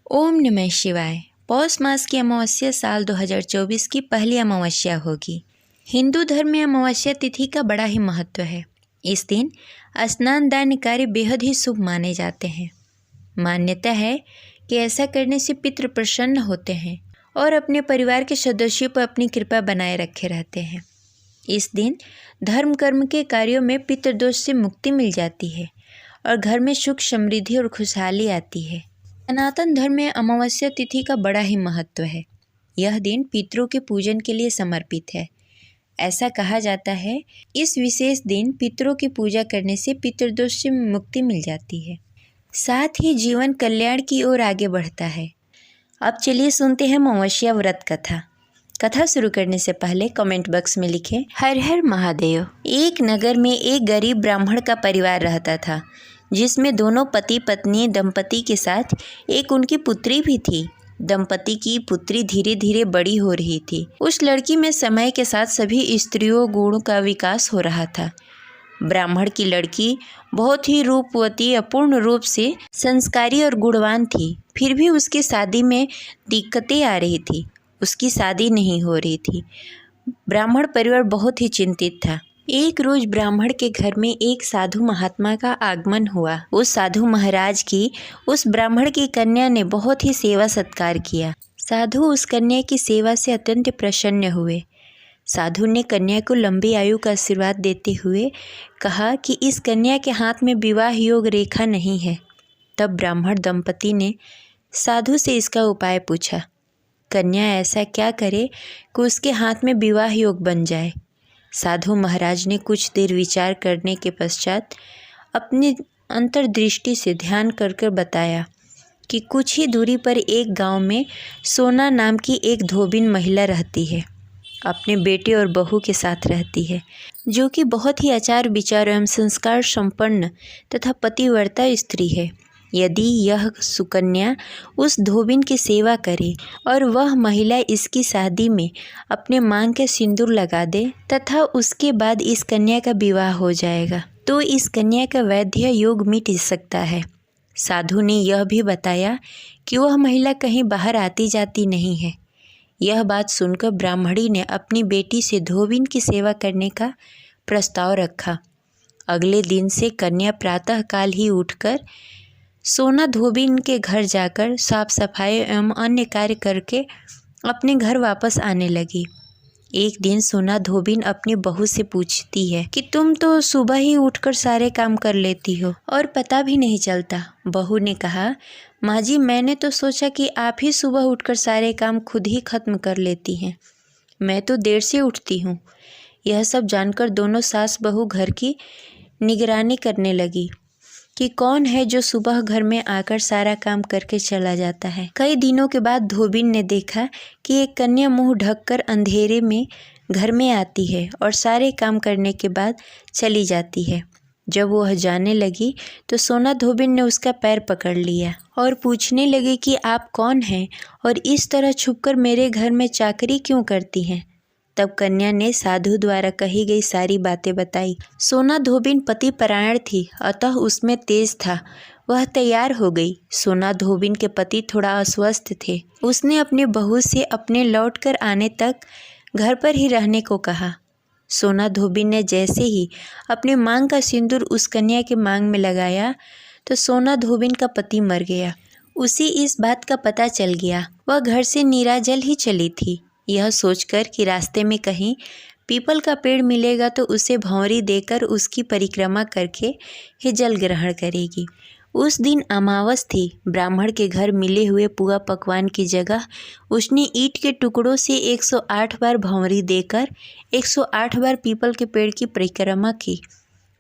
ओम नमः शिवाय। पौष मास की अमावस्या साल 2024 की पहली अमावस्या होगी। हिंदू धर्म में अमावस्या तिथि का बड़ा ही महत्व है। इस दिन स्नान दान कार्य बेहद ही शुभ माने जाते हैं। मान्यता है कि ऐसा करने से पितृ प्रसन्न होते हैं और अपने परिवार के सदस्यों पर अपनी कृपा बनाए रखे रहते हैं। इस दिन धर्म कर्म के कार्यों में पितृदोष से मुक्ति मिल जाती है और घर में सुख समृद्धि और खुशहाली आती है। सनातन धर्म में अमावस्या तिथि का बड़ा ही महत्व है। यह दिन पितरों के पूजन के लिए समर्पित है। ऐसा कहा जाता है इस विशेष दिन पितरों की पूजा करने से पितृदोष से मुक्ति मिल जाती है, साथ ही जीवन कल्याण की ओर आगे बढ़ता है। अब चलिए सुनते हैं अमावस्या व्रत कथा। कथा शुरू करने से पहले कमेंट बॉक्स में लिखें हर हर महादेव। एक नगर में एक गरीब ब्राह्मण का परिवार रहता था, जिसमें दोनों पति पत्नी दंपति के साथ एक उनकी पुत्री भी थी। दंपति की पुत्री धीरे धीरे बड़ी हो रही थी। उस लड़की में समय के साथ सभी स्त्रियों गुणों का विकास हो रहा था। ब्राह्मण की लड़की बहुत ही रूपवती, अपूर्ण रूप से संस्कारी और गुणवान थी। फिर भी उसकी शादी में दिक्कतें आ रही थी। उसकी शादी नहीं हो रही थी। ब्राह्मण परिवार बहुत ही चिंतित था। एक रोज ब्राह्मण के घर में एक साधु महात्मा का आगमन हुआ। उस साधु महाराज की उस ब्राह्मण की कन्या ने बहुत ही सेवा सत्कार किया। साधु उस कन्या की सेवा से अत्यंत प्रसन्न हुए। साधु ने कन्या को लंबी आयु का आशीर्वाद देते हुए कहा कि इस कन्या के हाथ में विवाह योग रेखा नहीं है। तब ब्राह्मण दंपति ने साधु से इसका उपाय पूछा। कन्या ऐसा क्या करे कि उसके हाथ में विवाह योग बन जाए। साधु महाराज ने कुछ देर विचार करने के पश्चात अपनी अंतर्दृष्टि से ध्यान कर बताया कि कुछ ही दूरी पर एक गांव में सोना नाम की एक धोबिन महिला रहती है। अपने बेटे और बहू के साथ रहती है, जो कि बहुत ही आचार विचार एवं संस्कार संपन्न तथा पतिव्रता स्त्री है। यदि यह सुकन्या उस धोबिन की सेवा करे और वह महिला इसकी शादी में अपने मांग के सिंदूर लगा दे तथा उसके बाद इस कन्या का विवाह हो जाएगा, तो इस कन्या का वैद्य योग मिट सकता है। साधु ने यह भी बताया कि वह महिला कहीं बाहर आती जाती नहीं है। यह बात सुनकर ब्राह्मणी ने अपनी बेटी से धोबिन की सेवा करने का प्रस्ताव रखा। अगले दिन से कन्या प्रातः काल ही उठकर सोना धोबिन के घर जाकर साफ सफाई एवं अन्य कार्य करके अपने घर वापस आने लगी। एक दिन सोना धोबिन अपनी बहू से पूछती है कि तुम तो सुबह ही उठकर सारे काम कर लेती हो और पता भी नहीं चलता। बहू ने कहा, माँ जी, मैंने तो सोचा कि आप ही सुबह उठकर सारे काम खुद ही खत्म कर लेती हैं। मैं तो देर से उठती हूँ। यह सब जानकर दोनों सास बहू घर की निगरानी करने लगी कि कौन है जो सुबह घर में आकर सारा काम करके चला जाता है। कई दिनों के बाद धोबिन ने देखा कि एक कन्या मुंह ढककर अंधेरे में घर में आती है और सारे काम करने के बाद चली जाती है। जब वह जाने लगी तो सोना धोबिन ने उसका पैर पकड़ लिया और पूछने लगी कि आप कौन हैं और इस तरह छुपकर मेरे घर में चाकरी क्यों करती हैं। तब कन्या ने साधु द्वारा कही गई सारी बातें बताई। सोना धोबिन पति परायण थी, अतः उसमें तेज था। वह तैयार हो गई। सोना धोबिन के पति थोड़ा अस्वस्थ थे। उसने अपनी बहू से अपने लौटकर आने तक घर पर ही रहने को कहा। सोना धोबिन ने जैसे ही अपने मांग का सिंदूर उस कन्या के मांग में लगाया तो सोना धोबिन का पति मर गया। उसे इस बात का पता चल गया। वह घर से निराजल ही चली थी, यह सोचकर कि रास्ते में कहीं पीपल का पेड़ मिलेगा तो उसे भंवरी देकर उसकी परिक्रमा करके ही जल ग्रहण करेगी। उस दिन अमावस थी। ब्राह्मण के घर मिले हुए पुआ पकवान की जगह उसने ईंट के टुकड़ों से 108 बार भंवरी देकर 108 बार पीपल के पेड़ की परिक्रमा की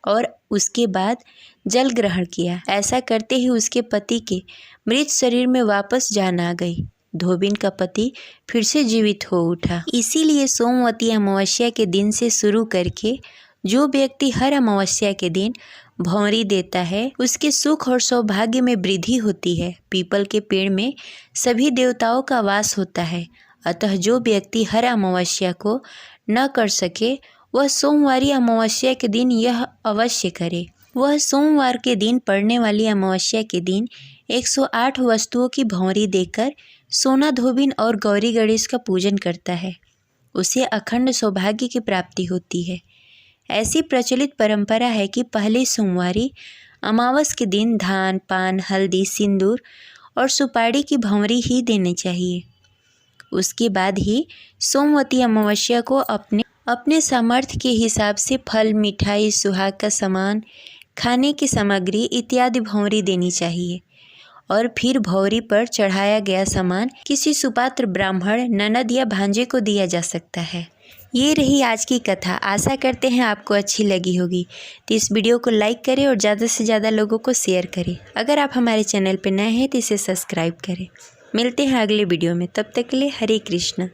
और उसके बाद जल ग्रहण किया। ऐसा करते ही उसके पति के मृत शरीर में वापस जान आ गई। धोबिन का पति फिर से जीवित हो उठा। इसीलिए सोमवती अमावस्या के दिन से शुरू करके जो व्यक्ति हर अमावस्या के दिन भंवरी देता है उसके सुख और सौभाग्य में वृद्धि होती है। पीपल के पेड़ में सभी देवताओं का वास होता है, अतः जो व्यक्ति हर अमावस्या को न कर सके वह सोमवारी अमावस्या के दिन यह अवश्य करे। वह सोमवार के दिन पड़ने वाली अमावस्या के दिन 108 वस्तुओं की भौंरी देकर सोना धोबिन और गौरी गणेश का पूजन करता है, उसे अखंड सौभाग्य की प्राप्ति होती है। ऐसी प्रचलित परंपरा है कि पहले सोमवारी अमावस के दिन धान, पान, हल्दी, सिंदूर और सुपारी की भौंरी ही देनी चाहिए। उसके बाद ही सोमवती अमावस्या को अपने सामर्थ्य के हिसाब से फल, मिठाई, सुहाग का सामान, खाने की सामग्री इत्यादि भौंरी देनी चाहिए और फिर भौंरी पर चढ़ाया गया सामान किसी सुपात्र ब्राह्मण, ननद या भांजे को दिया जा सकता है। ये रही आज की कथा। आशा करते हैं आपको अच्छी लगी होगी, तो इस वीडियो को लाइक करें और ज़्यादा से ज़्यादा लोगों को शेयर करें। अगर आप हमारे चैनल पर नए हैं तो इसे सब्सक्राइब करें। मिलते हैं अगले वीडियो में, तब तक के लिए हरे कृष्ण।